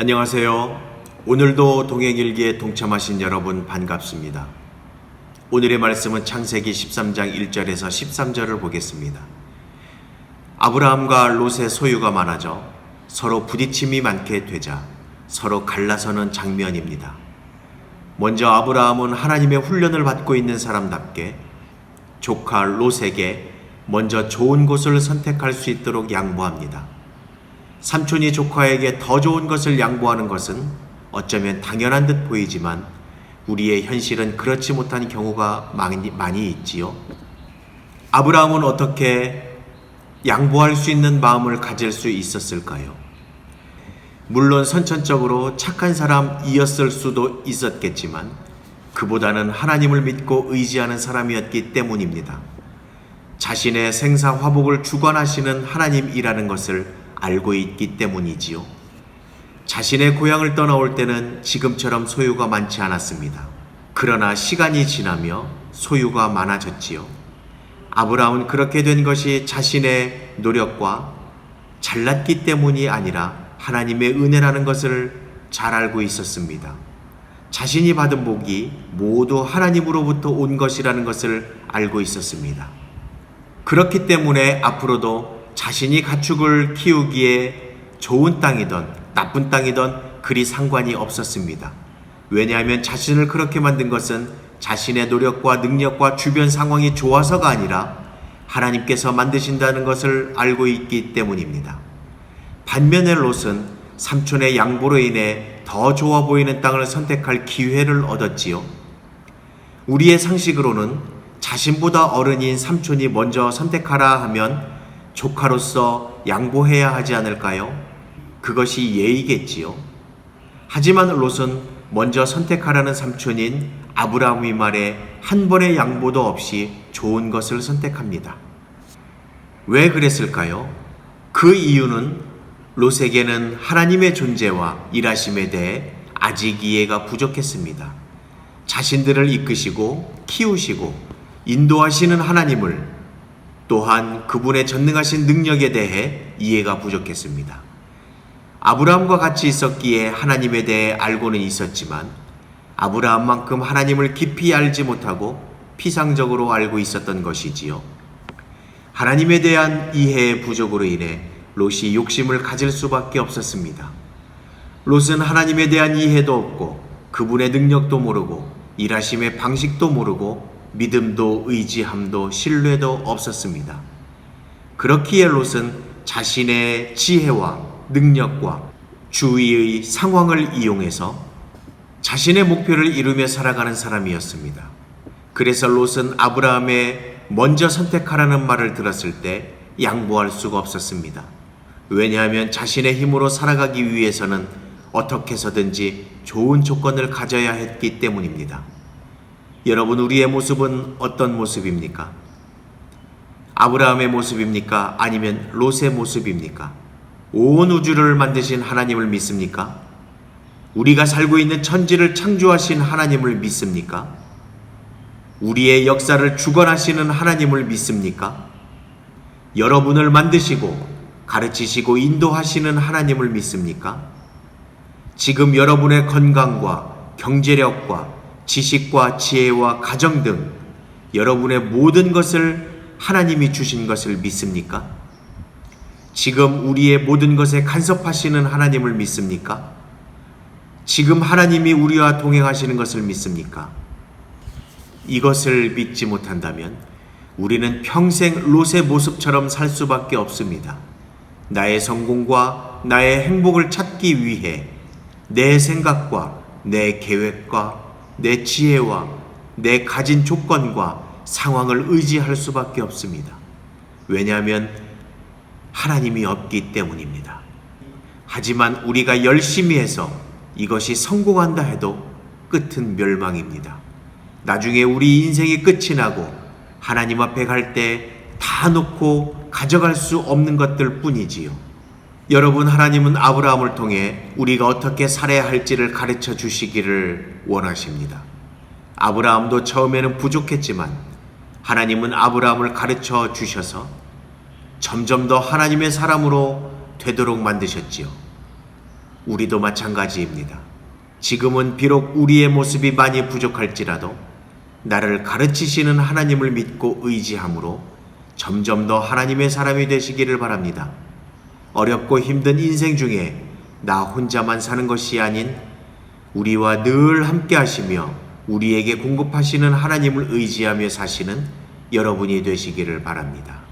안녕하세요. 오늘도 동행일기에 동참하신 여러분 반갑습니다. 오늘의 말씀은 창세기 13장 1절에서 13절을 보겠습니다. 아브라함과 롯의 소유가 많아져 서로 부딪힘이 많게 되자 서로 갈라서는 장면입니다. 먼저 아브라함은 하나님의 훈련을 받고 있는 사람답게 조카 롯에게 먼저 좋은 곳을 선택할 수 있도록 양보합니다. 삼촌이 조카에게 더 좋은 것을 양보하는 것은 어쩌면 당연한 듯 보이지만 우리의 현실은 그렇지 못한 경우가 많이 있지요. 아브라함은 어떻게 양보할 수 있는 마음을 가질 수 있었을까요? 물론 선천적으로 착한 사람이었을 수도 있었겠지만 그보다는 하나님을 믿고 의지하는 사람이었기 때문입니다. 자신의 생사화복을 주관하시는 하나님이라는 것을 알고 있기 때문이지요. 자신의 고향을 떠나올 때는 지금처럼 소유가 많지 않았습니다. 그러나 시간이 지나며 소유가 많아졌지요. 아브라함은 그렇게 된 것이 자신의 노력과 잘났기 때문이 아니라 하나님의 은혜라는 것을 잘 알고 있었습니다. 자신이 받은 복이 모두 하나님으로부터 온 것이라는 것을 알고 있었습니다. 그렇기 때문에 앞으로도 자신이 가축을 키우기에 좋은 땅이든 나쁜 땅이든 그리 상관이 없었습니다. 왜냐하면 자신을 그렇게 만든 것은 자신의 노력과 능력과 주변 상황이 좋아서가 아니라 하나님께서 만드신다는 것을 알고 있기 때문입니다. 반면에 롯은 삼촌의 양보로 인해 더 좋아 보이는 땅을 선택할 기회를 얻었지요. 우리의 상식으로는 자신보다 어른인 삼촌이 먼저 선택하라 하면 조카로서 양보해야 하지 않을까요? 그것이 예의겠지요. 하지만 롯은 먼저 선택하라는 삼촌인 아브라함의 말에 한 번의 양보도 없이 좋은 것을 선택합니다. 왜 그랬을까요? 그 이유는 롯에게는 하나님의 존재와 일하심에 대해 아직 이해가 부족했습니다. 자신들을 이끄시고 키우시고 인도하시는 하나님을 또한 그분의 전능하신 능력에 대해 이해가 부족했습니다. 아브라함과 같이 있었기에 하나님에 대해 알고는 있었지만 아브라함만큼 하나님을 깊이 알지 못하고 피상적으로 알고 있었던 것이지요. 하나님에 대한 이해의 부족으로 인해 롯이 욕심을 가질 수밖에 없었습니다. 롯은 하나님에 대한 이해도 없고 그분의 능력도 모르고 일하심의 방식도 모르고 믿음도 의지함도 신뢰도 없었습니다. 그렇기에 롯은 자신의 지혜와 능력과 주위의 상황을 이용해서 자신의 목표를 이루며 살아가는 사람이었습니다. 그래서 롯은 아브라함의 먼저 선택하라는 말을 들었을 때 양보할 수가 없었습니다. 왜냐하면 자신의 힘으로 살아가기 위해서는 어떻게 해서든지 좋은 조건을 가져야 했기 때문입니다. 여러분, 우리의 모습은 어떤 모습입니까? 아브라함의 모습입니까? 아니면 롯의 모습입니까? 온 우주를 만드신 하나님을 믿습니까? 우리가 살고 있는 천지를 창조하신 하나님을 믿습니까? 우리의 역사를 주관하시는 하나님을 믿습니까? 여러분을 만드시고 가르치시고 인도하시는 하나님을 믿습니까? 지금 여러분의 건강과 경제력과 지식과 지혜와 가정 등 여러분의 모든 것을 하나님이 주신 것을 믿습니까? 지금 우리의 모든 것에 간섭하시는 하나님을 믿습니까? 지금 하나님이 우리와 동행하시는 것을 믿습니까? 이것을 믿지 못한다면 우리는 평생 롯의 모습처럼 살 수밖에 없습니다. 나의 성공과 나의 행복을 찾기 위해 내 생각과 내 계획과 내 지혜와 내 가진 조건과 상황을 의지할 수밖에 없습니다. 왜냐하면 하나님이 없기 때문입니다. 하지만 우리가 열심히 해서 이것이 성공한다 해도 끝은 멸망입니다. 나중에 우리 인생이 끝이 나고 하나님 앞에 갈 때 다 놓고 가져갈 수 없는 것들 뿐이지요. 여러분, 하나님은 아브라함을 통해 우리가 어떻게 살아야 할지를 가르쳐 주시기를 원하십니다. 아브라함도 처음에는 부족했지만 하나님은 아브라함을 가르쳐 주셔서 점점 더 하나님의 사람으로 되도록 만드셨지요. 우리도 마찬가지입니다. 지금은 비록 우리의 모습이 많이 부족할지라도 나를 가르치시는 하나님을 믿고 의지함으로 점점 더 하나님의 사람이 되시기를 바랍니다. 어렵고 힘든 인생 중에 나 혼자만 사는 것이 아닌 우리와 늘 함께 하시며 우리에게 공급하시는 하나님을 의지하며 사시는 여러분이 되시기를 바랍니다.